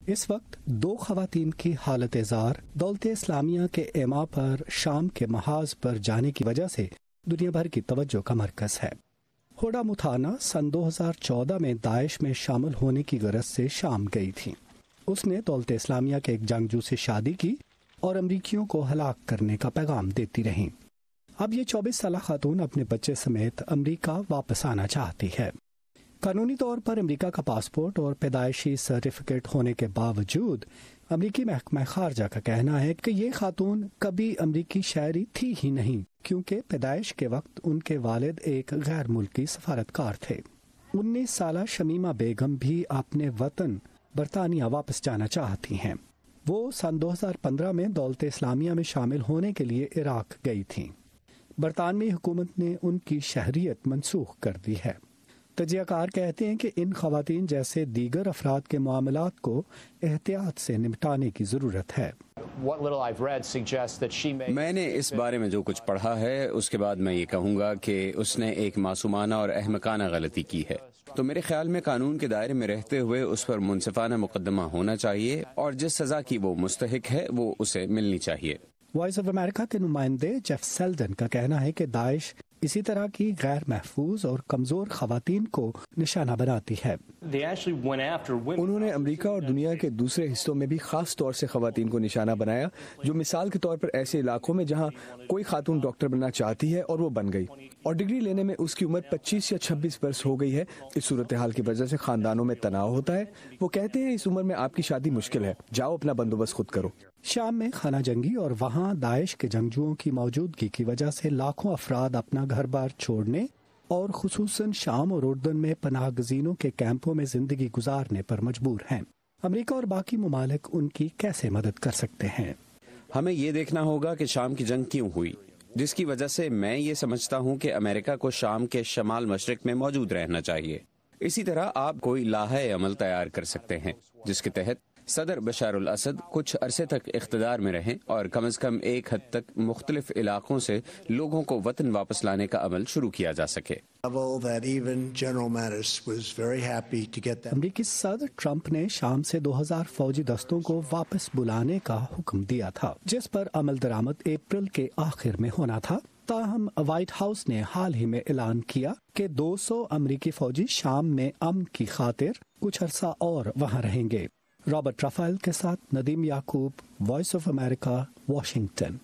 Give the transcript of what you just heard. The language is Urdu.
اس وقت 2 خواتین کی حالت زار دولت اسلامیہ کے ایما پر شام کے محاذ پر جانے کی وجہ سے دنیا بھر کی توجہ کا مرکز ہے۔ ہوڈا متھانا سن 2014 میں داعش میں شامل ہونے کی غرض سے شام گئی تھی۔ اس نے دولت اسلامیہ کے ایک جنگجو سے شادی کی اور امریکیوں کو ہلاک کرنے کا پیغام دیتی رہیں۔ اب یہ 24 سالہ خاتون اپنے بچے سمیت امریکہ واپس آنا چاہتی ہے۔ قانونی طور پر امریکہ کا پاسپورٹ اور پیدائشی سرٹیفکیٹ ہونے کے باوجود امریکی محکمہ خارجہ کا کہنا ہے کہ یہ خاتون کبھی امریکی شہری تھی ہی نہیں، کیونکہ پیدائش کے وقت ان کے والد ایک غیر ملکی سفارتکار تھے۔ 19 سالہ شمیمہ بیگم بھی اپنے وطن برطانیہ واپس جانا چاہتی ہیں۔ وہ سن 2015 میں دولت اسلامیہ میں شامل ہونے کے لیے عراق گئی تھیں۔ برطانوی حکومت نے ان کی شہریت منسوخ کر دی ہے۔ تجزیہ کار کہتے ہیں کہ ان خواتین جیسے دیگر افراد کے معاملات کو احتیاط سے نمٹانے کی ضرورت ہے۔ میں نے اس بارے میں جو کچھ پڑھا ہے اس کے بعد میں یہ کہوں گا کہ اس نے ایک معصومانہ اور احمقانہ غلطی کی ہے، تو میرے خیال میں قانون کے دائرے میں رہتے ہوئے اس پر منصفانہ مقدمہ ہونا چاہیے اور جس سزا کی وہ مستحق ہے وہ اسے ملنی چاہیے۔ وائس آف امریکہ کے نمائندے جیف سیلڈن کا کہنا ہے کہ داعش اسی طرح کی غیر محفوظ اور کمزور خواتین کو نشانہ بناتی ہے۔ انہوں نے امریکہ اور دنیا کے دوسرے حصوں میں بھی خاص طور سے خواتین کو نشانہ بنایا، جو مثال کے طور پر ایسے علاقوں میں جہاں کوئی خاتون ڈاکٹر بننا چاہتی ہے اور وہ بن گئی، اور ڈگری لینے میں اس کی عمر 25 یا 26 برس ہو گئی ہے۔ اس صورتحال کی وجہ سے خاندانوں میں تناؤ ہوتا ہے۔ وہ کہتے ہیں اس عمر میں آپ کی شادی مشکل ہے، جاؤ اپنا بندوبست خود کرو۔ شام میں خانہ جنگی اور وہاں داعش کے جنگجوؤں کی موجودگی کی وجہ سے لاکھوں افراد اپنا گھر بار چھوڑنے اور خصوصاً شام اور اردن میں پناہ گزینوں کے کیمپوں میں زندگی گزارنے پر مجبور ہیں۔ امریکہ اور باقی ممالک ان کی کیسے مدد کر سکتے ہیں؟ ہمیں یہ دیکھنا ہوگا کہ شام کی جنگ کیوں ہوئی، جس کی وجہ سے میں یہ سمجھتا ہوں کہ امریکہ کو شام کے شمال مشرق میں موجود رہنا چاہیے۔ اسی طرح آپ کوئی لائحہ عمل تیار کر سکتے ہیں جس کے تحت صدر بشار الاسد کچھ عرصے تک اقتدار میں رہیں اور کم از کم ایک حد تک مختلف علاقوں سے لوگوں کو وطن واپس لانے کا عمل شروع کیا جا سکے۔ امریکی صدر ٹرمپ نے شام سے 2000 فوجی دستوں کو واپس بلانے کا حکم دیا تھا، جس پر عمل درآمد اپریل کے آخر میں ہونا تھا۔ تاہم وائٹ ہاؤس نے حال ہی میں اعلان کیا کہ 200 امریکی فوجی شام میں امن کی خاطر کچھ عرصہ اور وہاں رہیں گے۔ رابرٹ رافائل کے ساتھ ندیم یعقوب، وائس آف امریکہ، واشنگٹن۔